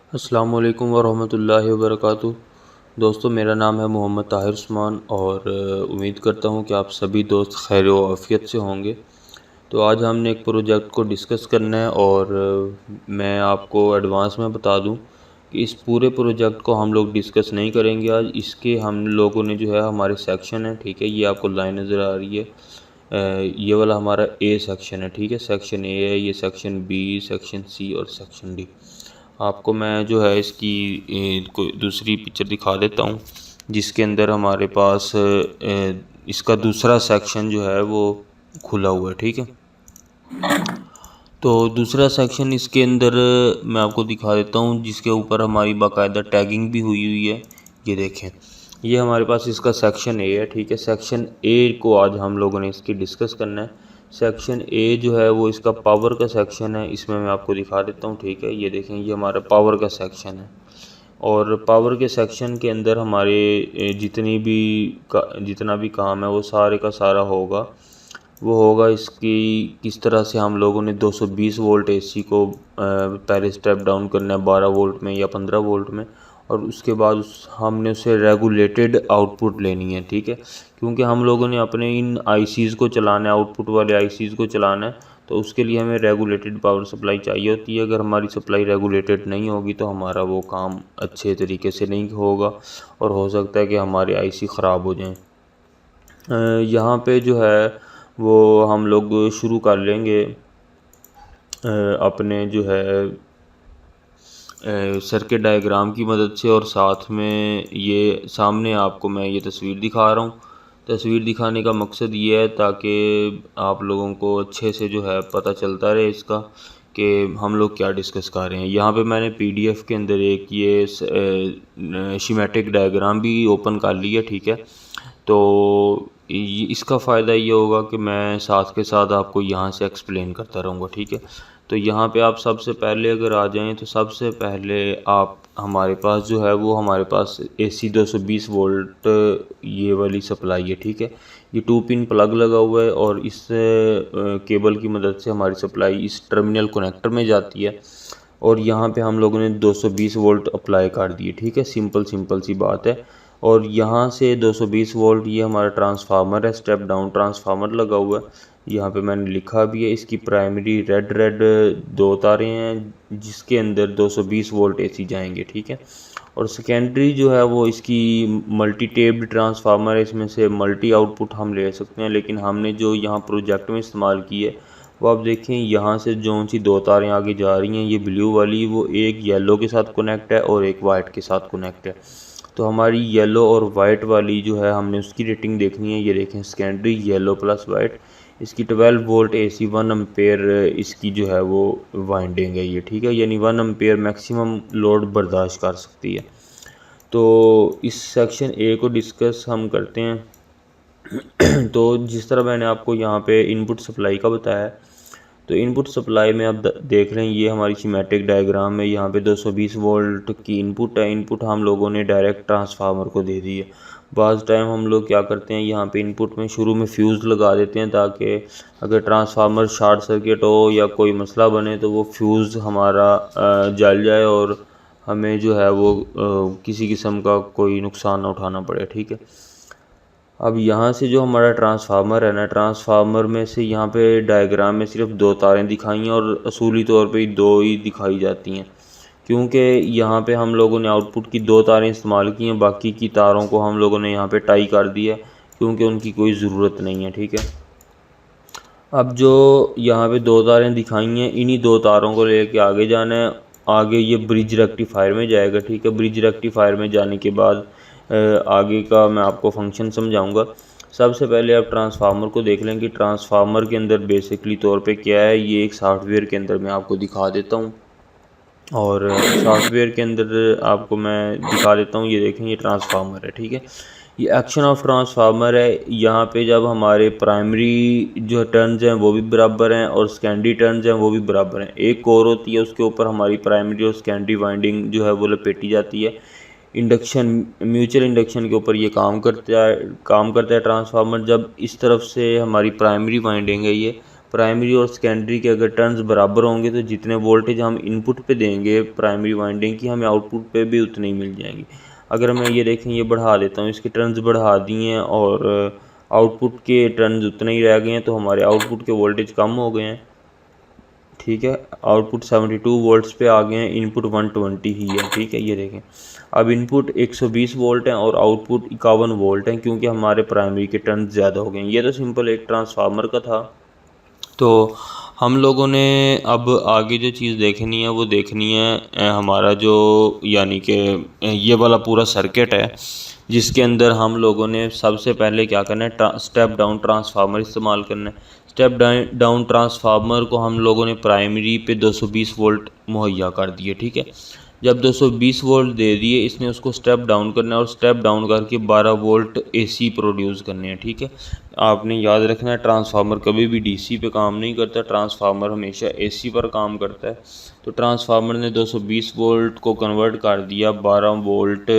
अस्सलाम वालेकुम वरहमतुल्लाहि वबरकातुहू। दोस्तों, मेरा नाम है मोहम्मद ताहिर उस्मान और उम्मीद करता हूँ कि आप सभी दोस्त खैर व आफ़ियत से होंगे। तो आज हमने एक प्रोजेक्ट को डिस्कस करना है और मैं आपको एडवांस में बता दूँ कि इस पूरे प्रोजेक्ट को हम लोग डिस्कस नहीं करेंगे आज। इसके हम लोगों ने जो है हमारे सेक्शन है, ठीक है, ये आपको लाइन नज़र आ रही है। ये वाला हमारा ए सेक्शन है, ठीक है, सेक्शन ए है, ये सेक्शन बी, सेक्शन सी और सेक्शन डी। आपको मैं जो है इसकी कोई दूसरी पिक्चर दिखा देता हूँ जिसके अंदर हमारे पास इसका दूसरा सेक्शन जो है वो खुला हुआ है, ठीक है। तो दूसरा सेक्शन इसके अंदर मैं आपको दिखा देता हूँ जिसके ऊपर हमारी बाकायदा टैगिंग भी हुई हुई है। ये देखें, ये हमारे पास इसका सेक्शन ए है, ठीक है। सेक्शन ए को आज हम लोगों ने इसकी डिस्कस करना है। सेक्शन ए जो है वो इसका पावर का सेक्शन है, इसमें मैं आपको दिखा देता हूँ, ठीक है। ये देखें, ये हमारा पावर का सेक्शन है और पावर के सेक्शन के अंदर हमारे जितना भी काम है वो सारे का सारा होगा। वो होगा इसकी किस तरह से हम लोगों ने 220 वोल्ट एसी को पहले स्टेप डाउन करना है 12 वोल्ट में या 15 वोल्ट में, और उसके बाद हमने उसे रेगुलेटेड आउटपुट लेनी है, ठीक है। क्योंकि हम लोगों ने अपने इन आईसीज़ को चलाना है, आउटपुट वाले आईसीज़ को चलाना है, तो उसके लिए हमें रेगुलेटेड पावर सप्लाई चाहिए होती है। अगर हमारी सप्लाई रेगुलेटेड नहीं होगी तो हमारा वो काम अच्छे तरीके से नहीं होगा और हो सकता है कि हमारे आईसी ख़राब हो जाएं। यहाँ पे जो है वो हम लोग शुरू कर लेंगे अपने जो है सर्किट डायग्राम की मदद से, और साथ में ये सामने आपको मैं ये तस्वीर दिखा रहा हूँ। तस्वीर दिखाने का मकसद ये है ताकि आप लोगों को अच्छे से जो है पता चलता रहे इसका कि हम लोग क्या डिस्कस कर रहे हैं। यहाँ पे मैंने पीडीएफ के अंदर एक ये शिमेटिक डायग्राम भी ओपन कर लिया, ठीक है। तो इसका फ़ायदा ये होगा कि मैं साथ के साथ आपको यहाँ से एक्सप्लेन करता रहूँगा, ठीक है। तो यहाँ पे आप सबसे पहले अगर आ जाएं तो सबसे पहले आप हमारे पास जो है वो हमारे पास AC 220 वोल्ट ये वाली सप्लाई है, ठीक है। ये 2 पिन प्लग लगा हुआ है और इस केबल की मदद से हमारी सप्लाई इस टर्मिनल कनेक्टर में जाती है और यहाँ पे हम लोगों ने 220 वोल्ट अप्लाई कर दिए, ठीक है। सिंपल सी बात है। और यहाँ से 220 वोल्ट ये हमारा ट्रांसफार्मर है, स्टेप डाउन ट्रांसफार्मर लगा हुआ है। यहाँ पे मैंने लिखा भी है, इसकी प्राइमरी रेड 2 तारें हैं जिसके अंदर 220 वोल्ट AC जाएंगे, ठीक है। और सेकेंडरी जो है वो इसकी मल्टी टेप्ड ट्रांसफार्मर है, इसमें से मल्टी आउटपुट हम ले सकते हैं, लेकिन हमने जो यहाँ प्रोजेक्ट में इस्तेमाल की है वो आप देखें, यहाँ से जो सी 2 तारें आगे जा रही हैं, ये ब्लू वाली वो एक येलो के साथ कनेक्ट है और एक वाइट के साथ कनेक्ट है। तो हमारी येलो और वाइट वाली जो है हमने उसकी रेटिंग देखनी है। ये देखें, सेकेंडरी येलो प्लस वाइट, इसकी 12 वोल्ट AC 1 एम्पेयर इसकी जो है वो वाइंडिंग है ये, ठीक है। यानी 1 एम्पेयर मैक्सिमम लोड बर्दाश्त कर सकती है। तो इस सेक्शन ए को डिस्कस हम करते हैं। तो जिस तरह मैंने आपको यहाँ पे इनपुट सप्लाई का बताया है, तो इनपुट सप्लाई में आप देख रहे हैं ये हमारी शिमेटिक डायग्राम में यहाँ पे 220 वोल्ट की इनपुट है। इनपुट हम लोगों ने डायरेक्ट ट्रांसफार्मर को दे दी है। बाज़ टाइम हम लोग क्या करते हैं, यहाँ पे इनपुट में शुरू में फ्यूज़ लगा देते हैं ताकि अगर ट्रांसफार्मर शॉर्ट सर्किट हो या कोई मसला बने तो वो फ्यूज़ हमारा जल जाए और हमें जो है वो किसी किस्म का कोई नुकसान ना उठाना पड़े, ठीक है। अब यहाँ से जो हमारा ट्रांसफार्मर है ना, ट्रांसफार्मर में से यहाँ पे डायग्राम में सिर्फ 2 तारें दिखाई हैं और असूली तौर पे 2 ही दिखाई जाती हैं, क्योंकि यहाँ पे हम लोगों ने आउटपुट की 2 तारें इस्तेमाल की हैं, बाकी की तारों को हम लोगों ने यहाँ पे टाई कर दिया है क्योंकि उनकी कोई ज़रूरत नहीं है, ठीक है। अब जो यहाँ पे 2 तारें दिखाई हैं, इन्हीं 2 तारों को लेके आगे जाना है। आगे ये ब्रिज रेक्टिफायर में जाएगा, ठीक है। ब्रिज रेक्टिफायर में जाने के बाद आगे का मैं आपको फंक्शन समझाऊंगा। सबसे पहले आप ट्रांसफार्मर को देख लें कि ट्रांसफार्मर के अंदर बेसिकली तौर पे क्या है। ये एक सॉफ्टवेयर के अंदर मैं आपको दिखा देता हूँ और सॉफ्टवेयर के अंदर आपको मैं दिखा देता हूँ। ये देखें, ये ट्रांसफार्मर है, ठीक है। ये एक्शन ऑफ ट्रांसफार्मर है। यहाँ पे जब हमारे प्राइमरी जो टर्न्स हैं वो भी बराबर हैं और सेकेंडरी टर्न्स हैं वो भी बराबर हैं, एक कोर होती है उसके ऊपर हमारी प्राइमरी और सेकेंडरी वाइंडिंग जो है वो लपेटी जाती है। इंडक्शन, म्यूचुअल इंडक्शन के ऊपर ये काम करता है ट्रांसफार्मर। जब इस तरफ से हमारी प्राइमरी वाइंडिंग है ये प्राइमरी और सेकेंडरी के अगर टर्न्स बराबर होंगे तो जितने वोल्टेज हम इनपुट पे देंगे प्राइमरी वाइंडिंग की, हमें आउटपुट पे भी उतनी ही मिल जाएंगी। अगर मैं ये देखें ये बढ़ा देता हूँ, इसके टर्न्स बढ़ा दिए हैं और आउटपुट के टर्न्स उतने ही रह गए हैं, तो हमारे आउटपुट के वोल्टेज कम हो गए हैं। ठीक है, आउटपुट 72 वोल्ट्स पे आ गए हैं, इनपुट 120 ही है। ठीक है, ये देखें अब इनपुट 120 वोल्ट हैं और आउटपुट 51 वोल्ट हैं, क्योंकि हमारे प्राइमरी के टर्न्स ज़्यादा हो गए हैं। ये तो सिंपल एक ट्रांसफार्मर का था। तो हम लोगों ने अब आगे जो चीज़ देखनी है वो देखनी है हमारा जो यानी कि ये वाला पूरा सर्किट है, जिसके अंदर हम लोगों ने सबसे पहले क्या करना है, स्टेप डाउन ट्रांसफार्मर इस्तेमाल करना है। स्टेप डाउन ट्रांसफार्मर को हम लोगों ने प्राइमरी पे 220 वोल्ट मुहैया कर दिए। ठीक है, जब 220 वोल्ट दे दिए, इसने उसको स्टेप डाउन करना है और स्टेप डाउन करके 12 वोल्ट एसी प्रोड्यूस करने हैं। ठीक है, आपने याद रखना है ट्रांसफार्मर कभी भी डीसी पे काम नहीं करता, ट्रांसफार्मर हमेशा एसी पर काम करता है। तो ट्रांसफार्मर ने 220 वोल्ट को कन्वर्ट कर दिया 12 वोल्ट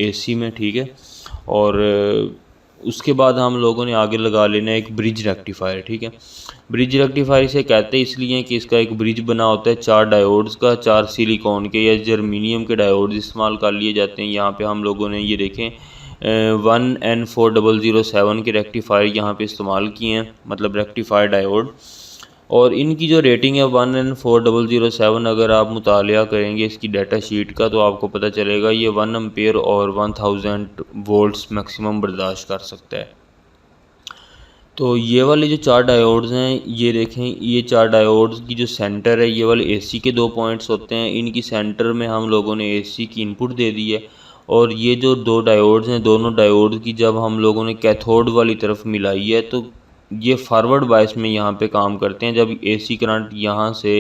एसी में। ठीक है, और उसके बाद हम लोगों ने आगे लगा लेना है एक ब्रिज रेक्टिफायर। ठीक है, ब्रिज रेक्टिफायर इसे कहते हैं इसलिए कि इसका एक ब्रिज बना होता है 4 डायोड्स का, 4 सिलिकॉन के या जर्मीनियम के डायोड्स इस्तेमाल कर लिए जाते हैं। यहाँ पे हम लोगों ने ये देखें 1N4007 के रेक्टिफायर यहाँ पे इस्तेमाल किए हैं, मतलब रेक्टिफायर डायोड। और इनकी जो रेटिंग है 1N4007, अगर आप मुतालिया करेंगे इसकी डाटा शीट का तो आपको पता चलेगा ये 1 एम्पेयर और 1000 वोल्ट्स मैक्सिमम बर्दाश्त कर सकता है। तो ये वाले जो 4 डायोड्स हैं, ये देखें ये 4 डायोड्स की जो सेंटर है, ये वाले एसी के 2 पॉइंट्स होते हैं, इनकी सेंटर में हम लोगों ने एसी की इनपुट दे दी है। और ये जो 2 डायोड्स हैं, दोनों डायोड्स की जब हम लोगों ने कैथोड वाली तरफ मिलाई है तो ये फॉरवर्ड बायस में यहाँ पे काम करते हैं। जब एसी करंट यहाँ से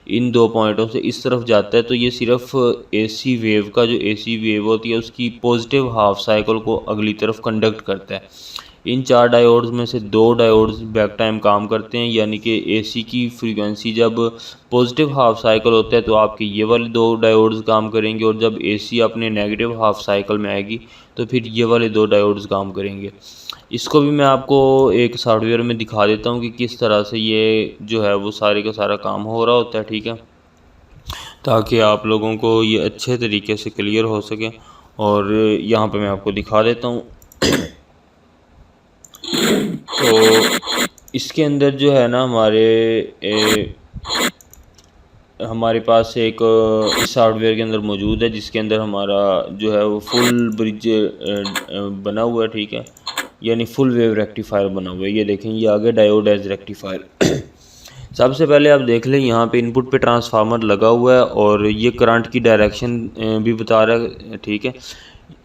इन 2 पॉइंटों से इस तरफ जाता है तो ये सिर्फ एसी वेव का जो एसी वेव होती है उसकी पॉजिटिव हाफ साइकिल को अगली तरफ कंडक्ट करता है। इन 4 डायोड्स में से 2 डायोड्स बैक टाइम काम करते हैं, यानी कि एसी की फ्रीक्वेंसी जब पॉजिटिव हाफ साइकिल होता है तो आपके ये वाले 2 डायोड्स काम करेंगे, और जब एसी अपने नेगेटिव हाफ साइकिल में आएगी तो फिर ये वाले 2 डायोड्स काम करेंगे। इसको भी मैं आपको एक सॉफ्टवेयर में दिखा देता हूँ कि किस तरह से ये जो है वो सारे का सारा काम हो रहा होता है। ठीक है, ताकि आप लोगों को ये अच्छे तरीके से क्लियर हो सके। और यहाँ पे मैं आपको दिखा देता हूँ। तो इसके अंदर जो है ना हमारे पास एक इस सॉफ्टवेयर के अंदर मौजूद है, जिसके अंदर हमारा जो है वो फुल ब्रिज बना हुआ है। ठीक है, यानी फुल वेव रेक्टिफायर बना हुआ है। ये देखें ये आगे डायोड एज रेक्टिफायर। सबसे पहले आप देख लें यहाँ पे इनपुट पे ट्रांसफार्मर लगा हुआ है और ये करंट की डायरेक्शन भी बता रहा है। ठीक है,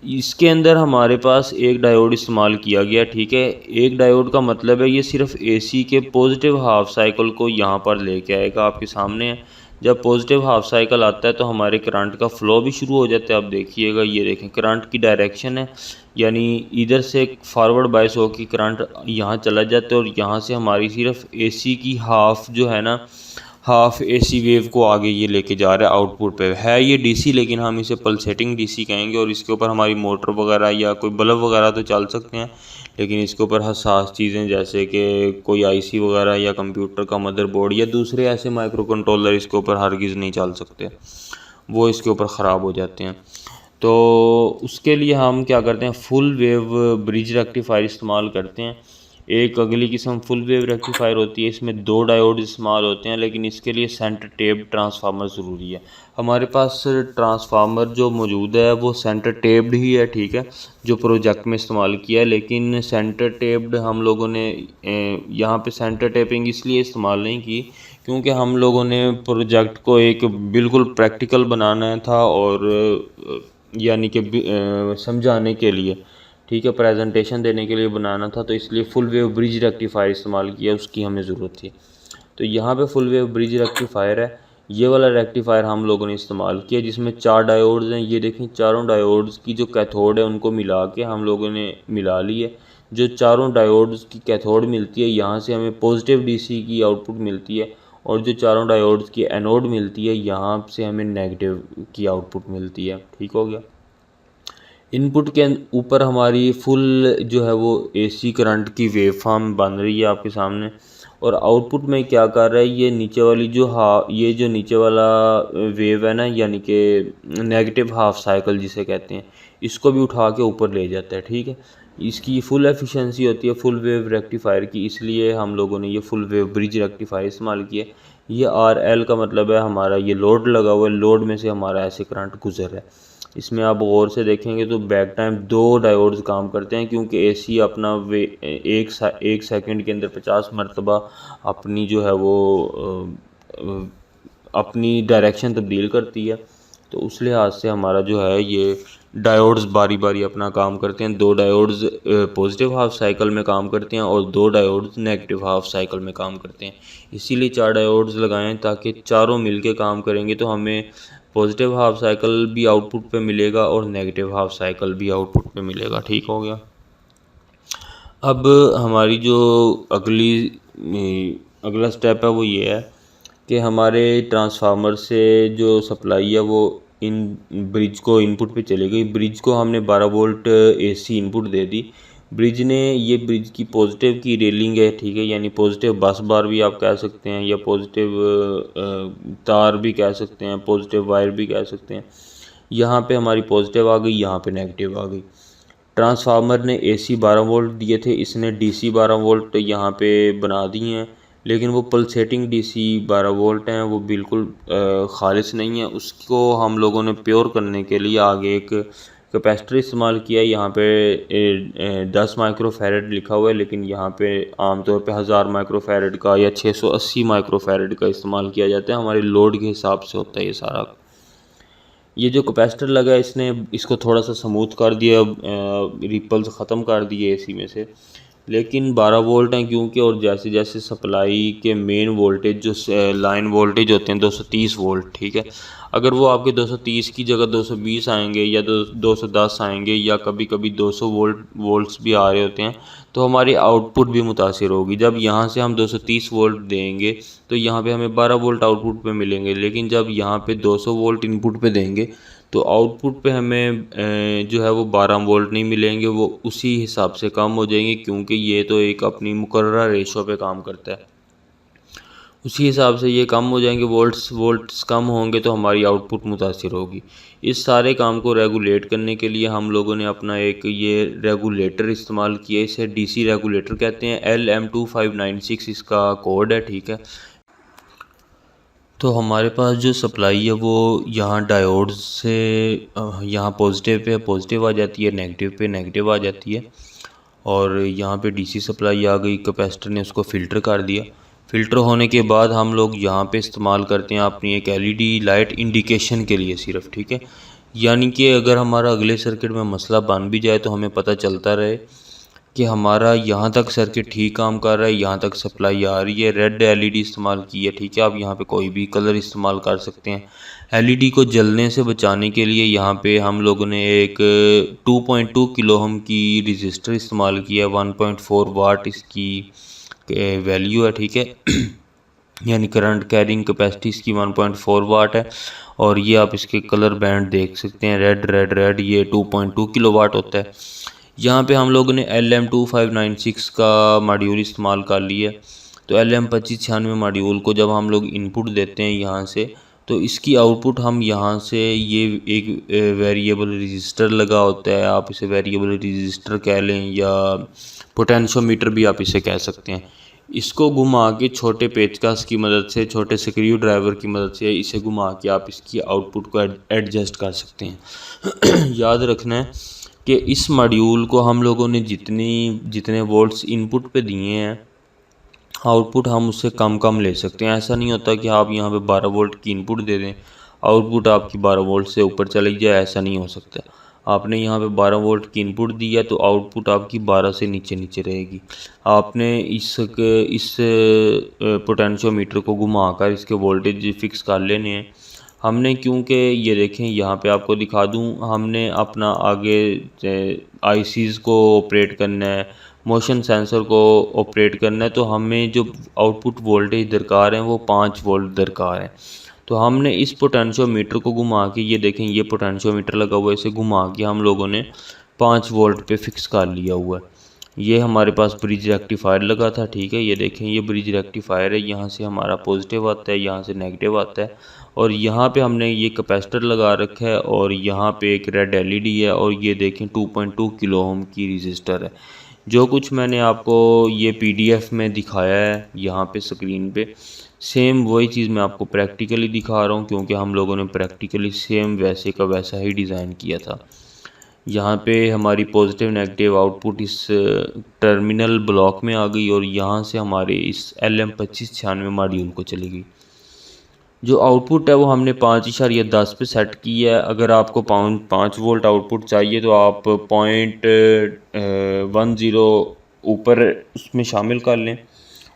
इसके अंदर हमारे पास एक डायोड इस्तेमाल किया गया। ठीक है, एक डायोड का मतलब है ये सिर्फ एसी के पॉजिटिव हाफ साइकिल को यहाँ पर लेके आएगा, आपके सामने है। जब पॉजिटिव हाफ साइकिल आता है तो हमारे करंट का फ्लो भी शुरू हो जाता है। आप देखिएगा, ये देखें करंट की डायरेक्शन है, यानी इधर से फॉरवर्ड बायस हो कि करंट यहाँ चला जाता है और यहाँ से हमारी सिर्फ एसी की हाफ जो है ना, हाफ एसी वेव को आगे ये लेके जा रहा है। आउटपुट पे है ये डीसी, लेकिन हम इसे पल्सेटिंग डीसी कहेंगे। और इसके ऊपर हमारी मोटर वगैरह या कोई बल्ब वगैरह तो चल सकते हैं, लेकिन इसके ऊपर हसास चीज़ें जैसे कि कोई आईसी वगैरह या कंप्यूटर का मदरबोर्ड या दूसरे ऐसे माइक्रो कंट्रोलर इसके ऊपर हरगिज़ नहीं चल सकते, वो इसके ऊपर ख़राब हो जाते हैं। तो उसके लिए हम क्या करते हैं, फुल वेव ब्रिज रेक्टिफायर इस्तेमाल करते हैं। एक अगली किस्म फुल वेव रेक्टिफायर होती है, इसमें 2 डायोड इस्तेमाल होते हैं, लेकिन इसके लिए सेंटर टेप्ड ट्रांसफार्मर ज़रूरी है। हमारे पास ट्रांसफार्मर जो मौजूद है वो सेंटर टेप्ड ही है। ठीक है, जो प्रोजेक्ट में इस्तेमाल किया है, लेकिन सेंटर टेप्ड हम लोगों ने यहाँ पे सेंटर टेपिंग इसलिए इस्तेमाल नहीं की क्योंकि हम लोगों ने प्रोजेक्ट को एक बिल्कुल प्रैक्टिकल बनाना था और यानी कि समझाने के लिए, ठीक है, प्रेजेंटेशन देने के लिए बनाना था, तो इसलिए फुल वेव ब्रिज रेक्टिफायर इस्तेमाल किया, उसकी हमें ज़रूरत थी। तो यहाँ पे फुल वेव ब्रिज रेक्टिफायर है, ये वाला रेक्टिफायर हम लोगों ने इस्तेमाल किया, जिसमें 4 डायोड्स हैं। ये देखें, चारों डायोड्स की जो कैथोड है उनको मिला के हम लोगों ने मिला ली है। जो चारों डायोड्स की कैथोड मिलती है, यहाँ से हमें पॉजिटिव डीसी की आउटपुट मिलती है, और जो चारों डायोड्स की एनोड मिलती है, यहाँ से हमें नेगेटिव की आउटपुट मिलती है। ठीक हो गया। इनपुट के ऊपर हमारी फुल जो है वो एसी करंट की वेव फॉर्म बन रही है आपके सामने, और आउटपुट में क्या कर रहा है, ये नीचे वाली ये जो नीचे वाला वेव है ना, यानी कि नेगेटिव हाफ साइकिल जिसे कहते हैं, इसको भी उठा के ऊपर ले जाता है। ठीक है, इसकी फुल एफिशिएंसी होती है फुल वेव रेक्टिफायर की, इसलिए हम लोगों ने ये फुल वेव ब्रिज रेक्टिफायर इस्तेमाल किया। ये RL का मतलब है हमारा ये लोड लगा हुआ है, लोड में से हमारा ऐसे करंट गुजर रहा है। इसमें आप गौर से देखेंगे तो बैक टाइम 2 डायोड्स काम करते हैं, क्योंकि AC अपना एक सेकंड के अंदर 50 मरतबा अपनी जो है वो अपनी डायरेक्शन तब्दील करती है। तो उस लिहाज से हमारा जो है ये डायोड्स बारी बारी अपना काम करते हैं। 2 डायोड्स पॉजिटिव हाफ साइकिल में काम करते हैं और 2 डायोड्स नेगेटिव हाफ साइकिल में काम करते हैं। इसीलिए 4 डायोड्स लगाएं, ताकि चारों मिलके काम करेंगे तो हमें पॉजिटिव हाफ साइकिल भी आउटपुट पे मिलेगा और नेगेटिव हाफ साइकिल भी आउटपुट पे मिलेगा। ठीक हो गया। अब हमारी जो अगला स्टेप है वो ये है कि हमारे ट्रांसफार्मर से जो सप्लाई है वो इन ब्रिज को इनपुट पे चली गई। ब्रिज को हमने 12 वोल्ट AC इनपुट दे दी। ब्रिज ने ये ब्रिज की पॉजिटिव की रेलिंग है, ठीक है, यानी पॉजिटिव बस बार भी आप कह सकते हैं, या पॉजिटिव तार भी कह सकते हैं, पॉजिटिव वायर भी कह सकते हैं। यहाँ पे हमारी पॉजिटिव आ गई, यहाँ पे नेगेटिव आ गई। ट्रांसफार्मर ने AC 12 वोल्ट दिए थे, इसने DC 12 वोल्ट यहाँ पे बना दिए हैं, लेकिन वो पल्सेटिंग DC 12 वोल्ट हैं, वो बिल्कुल खालिस नहीं है। उसको हम लोगों ने प्योर करने के लिए आगे एक कैपेसिटर इस्तेमाल किया है। यहाँ पे 10 माइक्रोफैरड लिखा हुआ है, लेकिन यहाँ पे आमतौर पे 1000 माइक्रोफैरड का या 680 माइक्रोफैरड का इस्तेमाल किया जाता है। हमारे लोड के हिसाब से होता है ये सारा। ये जो कैपेसिटर लगा है इसने इसको थोड़ा सा स्मूथ कर दिया, रिपल्स ख़त्म कर दिए AC में से, लेकिन 12 वोल्ट हैं क्योंकि, और जैसे जैसे सप्लाई के मेन वोल्टेज जो लाइन वोल्टेज होते हैं 230 वोल्ट, ठीक है, अगर वो आपके 230 की जगह 220 आएंगे या 210 आएंगे या कभी कभी 200 वोल्ट्स भी आ रहे होते हैं, तो हमारी आउटपुट भी मुतासिर होगी। जब यहाँ से हम 230 वोल्ट देंगे तो यहाँ पे हमें 12 वोल्ट आउटपुट पे मिलेंगे, लेकिन जब यहाँ पे 200 वोल्ट इनपुट पे देंगे तो आउटपुट पे हमें जो है वो 12 वोल्ट नहीं मिलेंगे, वो उसी हिसाब से कम हो जाएंगे, क्योंकि ये तो एक अपनी मुकर्रर रेशो पे काम करता है। उसी हिसाब से ये कम हो जाएंगे, वोल्ट्स कम होंगे तो हमारी आउटपुट मुतासिर होगी। इस सारे काम को रेगुलेट करने के लिए हम लोगों ने अपना एक ये रेगुलेटर इस्तेमाल किया, इसे DC रेगुलेटर कहते हैं। LM2596 इसका कोड है, ठीक है। तो हमारे पास जो सप्लाई है वो यहाँ डायोड्स से यहाँ पॉजिटिव पे पॉजिटिव आ जाती है, नेगेटिव पे नेगेटिव आ जाती है, और यहाँ पे DC सप्लाई आ गई। कैपेसिटर ने उसको फ़िल्टर कर दिया। फ़िल्टर होने के बाद हम लोग यहाँ पे इस्तेमाल करते हैं अपनी एक LED लाइट इंडिकेशन के लिए सिर्फ, ठीक है, यानी कि अगर हमारा अगले सर्किट में मसला बन भी जाए तो हमें पता चलता रहे कि हमारा यहाँ तक सर्किट ठीक काम कर रहा है, यहाँ तक सप्लाई आ रही है। रेड LED इस्तेमाल की है, ठीक है, आप यहाँ पे कोई भी कलर इस्तेमाल कर सकते हैं। LED को जलने से बचाने के लिए यहाँ पे हम लोगों ने एक 2.2 किलो ओम की रजिस्टर इस्तेमाल किया है। 1.4 वाट इसकी वैल्यू है, ठीक है, यानी करंट कैरिंग कैपेसिटी इसकी 1.4 वाट है। और ये आप इसके कलर बैंड देख सकते हैं, रेड रेड रेड, ये 2.2 किलो वाट होता है। यहाँ पे हम लोगों ने LM2596 का मॉड्यूल इस्तेमाल कर लिया। तो LM2596 मॉड्यूल को जब हम लोग इनपुट देते हैं यहाँ से, तो इसकी आउटपुट हम यहाँ से, ये एक वेरिएबल रजिस्टर लगा होता है, आप इसे वेरिएबल रजिस्टर कह लें या पोटेंशियोमीटर भी आप इसे कह सकते हैं। इसको घुमा के छोटे पेचकस की मदद से, छोटे स्क्रू ड्राइवर की मदद से इसे घुमा के आप इसकी आउटपुट को एडजस्ट कर सकते हैं। याद रखना है कि इस मॉड्यूल को हम लोगों ने जितने वोल्ट्स इनपुट पे दिए हैं, आउटपुट हम उससे कम ले सकते हैं। ऐसा नहीं होता कि आप यहाँ पे 12 वोल्ट की इनपुट दे दें, आउटपुट आपकी 12 वोल्ट से ऊपर चली जाए, ऐसा नहीं हो सकता। आपने यहाँ पे 12 वोल्ट की इनपुट दी है तो आउटपुट आपकी 12 से नीचे रहेगी। आपने इस पोटेंशियोमीटर को घुमाकर इसके वोल्टेज फिक्स कर लेने हैं। हमने, क्योंकि ये देखें यहाँ पे आपको दिखा दूँ, हमने अपना आगे ICs को ऑपरेट करना है, मोशन सेंसर को ऑपरेट करना है, तो हमें जो आउटपुट वोल्टेज दरकार है वो 5 वोल्ट दरकार है। तो हमने इस पोटेंशियोमीटर को घुमा के, ये देखें ये पोटेंशियोमीटर लगा हुआ है, इसे घुमा के हम लोगों ने 5 वोल्ट पे फिक्स कर लिया हुआ है। ये हमारे पास ब्रिज रेक्टिफायर लगा था, ठीक है। ये देखें, ये ब्रिज रेक्टिफायर है, यहाँ से हमारा पॉजिटिव आता है, यहाँ से नेगेटिव आता है, और यहाँ पे हमने ये कैपेसिटर लगा रखा है, और यहाँ पे एक रेड एलईडी है, और ये देखें 2.2 किलो ओम की रजिस्टर है। जो कुछ मैंने आपको ये पीडीएफ में दिखाया है यहाँ पे स्क्रीन पे, सेम वही चीज़ मैं आपको प्रैक्टिकली दिखा रहा हूँ, क्योंकि हम लोगों ने प्रैक्टिकली सेम वैसे का वैसा ही डिज़ाइन किया था। यहाँ पे हमारी पॉजिटिव नेगेटिव आउटपुट इस टर्मिनल ब्लॉक में आ गई, और यहाँ से हमारे इस LM2596 मॉड्यूल को चली गई। जो आउटपुट है वो हमने 5.10 पे सेट की है। अगर आपको 5 वोल्ट आउटपुट चाहिए तो आप 0.10 ऊपर उसमें शामिल कर लें।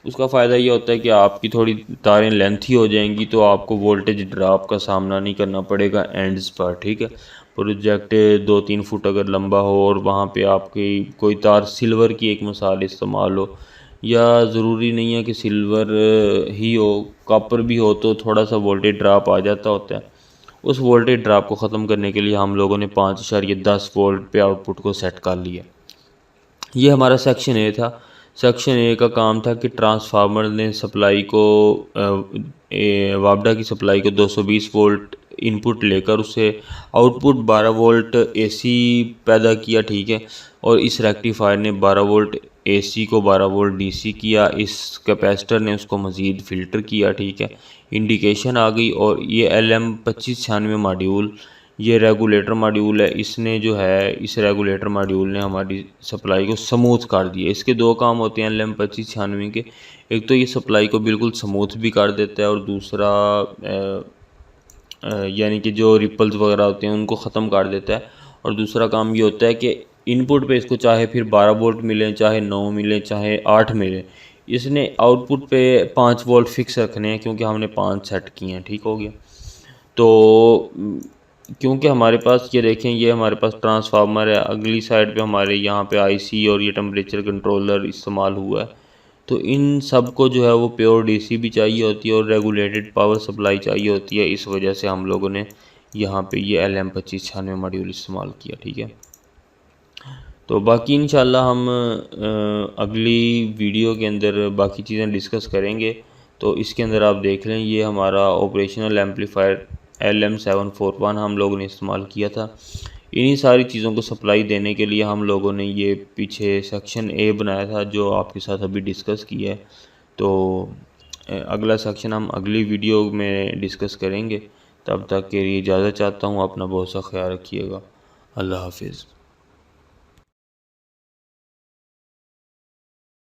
उसका फ़ायदा ये होता है कि आपकी थोड़ी तारें लेंथी हो जाएंगी, तो आपको वोल्टेज ड्रॉप का सामना नहीं करना पड़ेगा एंड्स पर, ठीक है। प्रोजेक्ट 2-3 फुट अगर लंबा हो और वहाँ पे आपकी कोई तार सिल्वर की एक मिसाल इस्तेमाल हो, या ज़रूरी नहीं है कि सिल्वर ही हो, कॉपर भी हो, तो थोड़ा सा वोल्टेज ड्रॉप आ जाता होता है। उस वोल्टेज ड्रॉप को ख़त्म करने के लिए हम लोगों ने 5.10 वोल्ट पे आउटपुट को सेट कर लिया। ये हमारा सेक्शन ए था। सेक्शन ए का काम था कि ट्रांसफार्मर ने सप्लाई को वापडा की सप्लाई को 220 वोल्ट इनपुट लेकर उसे आउटपुट 12 वोल्ट एसी पैदा किया, ठीक है। और इस रेक्टिफायर ने 12 वोल्ट एसी को 12 वोल्ट डीसी किया। इस कैपेसिटर ने उसको मज़ीद फ़िल्टर किया, ठीक है। इंडिकेशन आ गई। और ये LM2596 मॉड्यूल, ये रेगुलेटर मॉड्यूल है, इसने जो है इस रेगुलेटर मॉड्यूल ने हमारी सप्लाई को स्मूथ कर दिया। इसके दो काम होते हैं LM2596 के। एक तो ये सप्लाई को बिल्कुल स्मूथ भी कर देता है, और दूसरा यानी कि जो रिपल्स वगैरह होते हैं उनको ख़त्म कर देता है। और दूसरा काम ये होता है कि इनपुट पे इसको चाहे फिर 12 वोल्ट मिले, चाहे 9 मिले, चाहे 8 मिले, इसने आउटपुट पे 5 वोल्ट फिक्स रखने हैं, क्योंकि हमने 5 सेट किए हैं, ठीक हो गया। तो क्योंकि हमारे पास ये देखें, ये हमारे पास ट्रांसफार्मर है, अगली साइड पे हमारे यहाँ पे आईसी और ये टेम्परेचर कंट्रोलर इस्तेमाल हुआ है। तो इन सब को जो है वो प्योर डीसी भी चाहिए होती है और रेगुलेटेड पावर सप्लाई चाहिए होती है। इस वजह से हम लोगों ने यहाँ पे ये LM2596 मॉड्यूल इस्तेमाल किया, ठीक है। तो बाकी इंशाल्लाह हम अगली वीडियो के अंदर बाकी चीज़ें डिस्कस करेंगे। तो इसके अंदर आप देख लें, ये हमारा ऑपरेशनल एम्पलीफायर LM741 हम लोगों ने इस्तेमाल किया था। इन्हीं सारी चीज़ों को सप्लाई देने के लिए हम लोगों ने ये पीछे सेक्शन ए बनाया था, जो आपके साथ अभी डिस्कस किया है। तो अगला सेक्शन हम अगली वीडियो में डिस्कस करेंगे। तब तक के लिए इजाज़त चाहता हूँ। अपना बहुत सा ख्याल रखिएगा। अल्लाह हाफिज़।